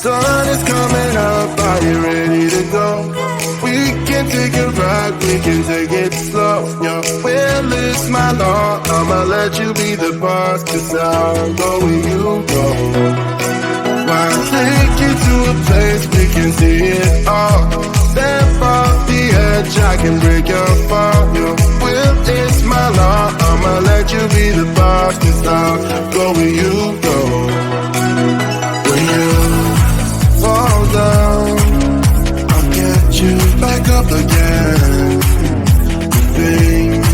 sun is coming up, are you ready to go? We can take it right, we can take it slow. Your will is my law, I'ma let you be the boss, 'cause I'll go where you go. I'll take you to a place we can see it all. Step off the edge, I can break your fall. Your will is my law, I'ma let you be the boss, 'cause I'll go where you go. When you fall down, I'll get you back up again. The things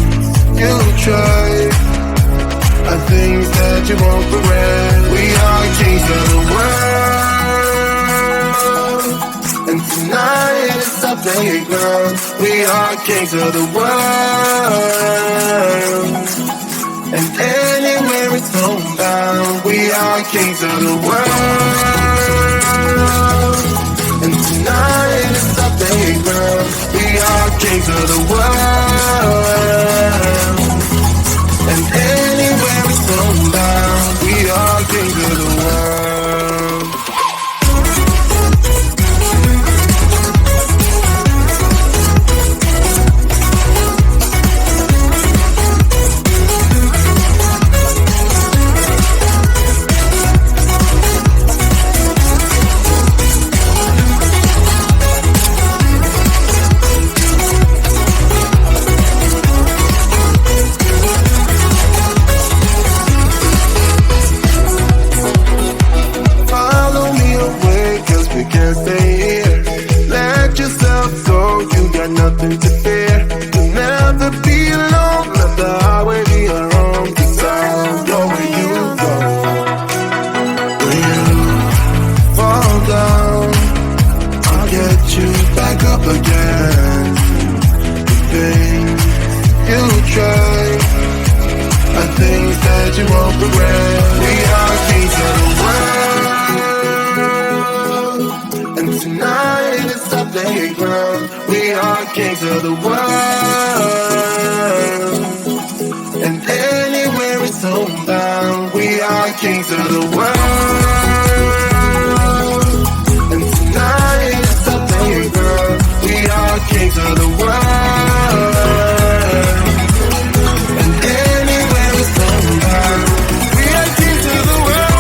you try are things that you won't regret. We are kings of the world, and tonight is our playground. We are kings of the world, and anywhere it's homebound. We are kings of the world, and tonight is our playground. We are kings of the world, and anywhere it's homebound. We are kings of the world. Nothing to fear. You'll never be alone. Let the highway be your home, 'cause I'll go where you go. When you fall down, I'll get you back up again. The things you try are things that you won't regret. We are kings of the world, and tonight is our playground. We are kings of the world, and anywhere it's homebound. We are kings of the world, and tonight is our playground. We are kings of the world, and anywhere it's homebound. We are kings of the world.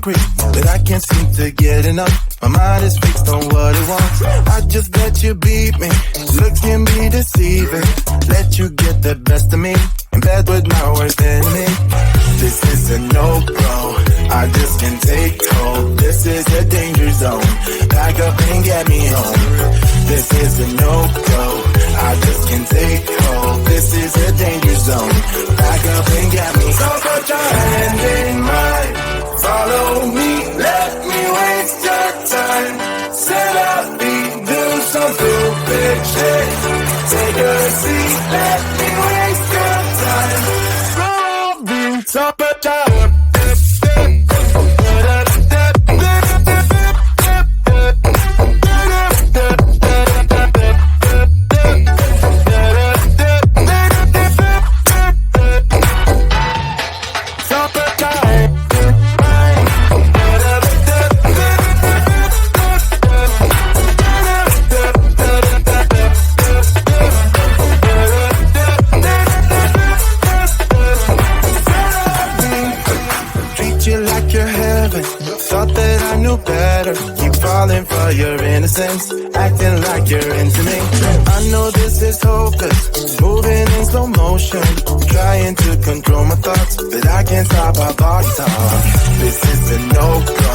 secret that I can't seem to get enough. My mind is fixed on what it wants. I just let you beat me. Looks can be deceiving. Let you get the best of me. In bed with my worst enemy. This is a no-go. I just can't take hold. This is a danger zone. Back up and get me home. This is a no-go. I just can't take hold. This is a danger zone. Back up and get me. So put your hand in mine. Follow me. Let me waste your time. Set up me. Do some stupid shit. Take a seat. Let me waste your time. So put your for your innocence, acting like you're into me. I know this is hopeless, moving in slow motion, trying to control my thoughts, but I can't stop our body talk. This is a no-go,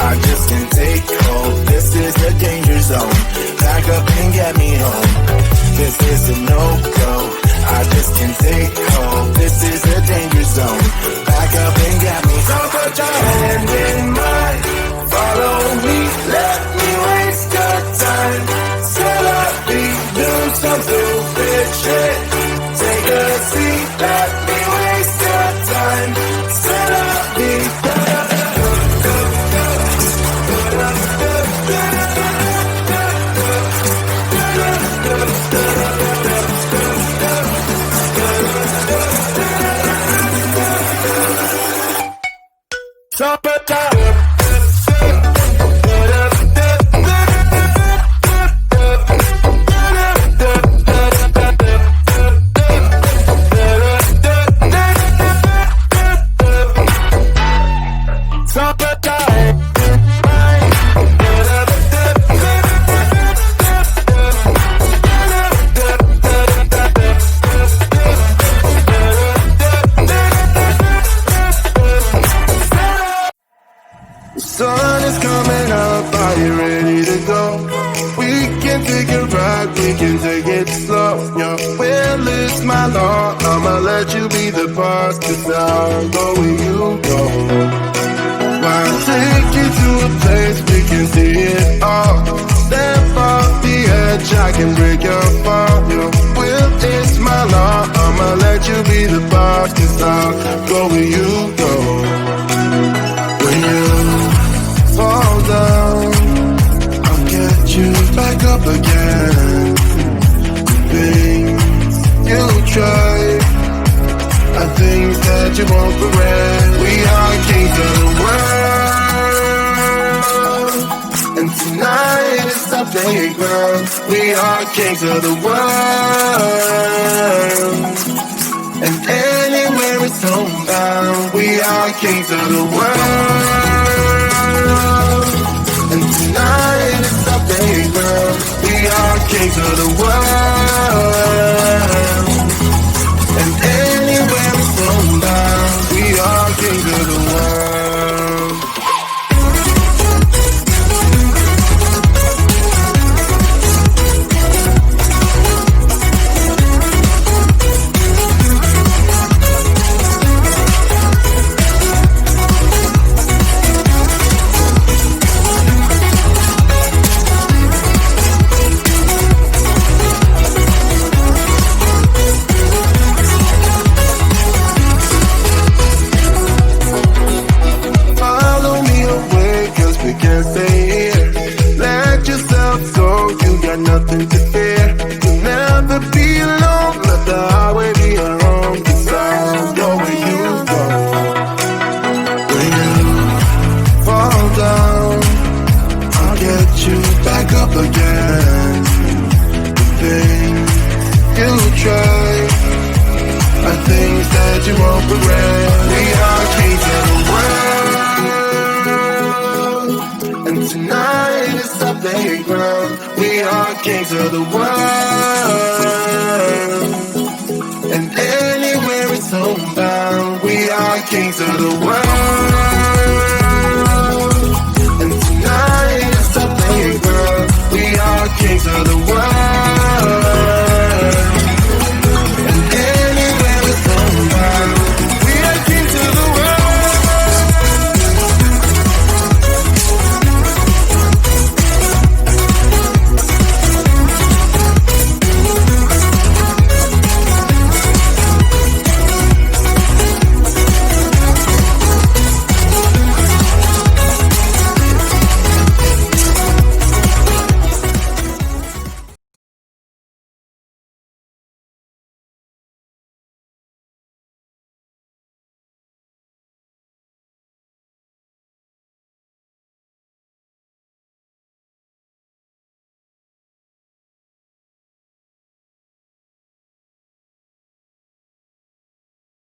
I just can't take hold. This is a danger zone, back up and get me home. This is a no-go, I just can't take hold. This is a danger zone, back up and get me. So put your hand in mine. Follow me, let me waste your time. Set up me, do some stupid shit. Take a seat, let me waste your time. Set up me. So put your you be the boss, 'cause I'll go where you go. I'll take you to a place we can see it all. Step off the edge, I can break your fall. Your will is my law. I'ma let you be the boss, 'cause I'll go where you go. When you fall down, I'll get you back up again. Things you try, I think that you won't regret. We are kings of the world, and tonight is our playground. We are kings of the world, and anywhere it's homebound. We are kings of the world, and tonight is our playground. We are kings of the world, and anywhere it's homebound. We are kings of the world. Nothing to fear. You'll never be alone. Let the highway be your home. 'Cause I'll go where you go. When you fall down, I'll get you back up again. The things you try are things that you won't regret. We are kings of the world, kings of the world. And anywhere it's homebound, we are kings of the world. And tonight is the playground, we are kings of the world.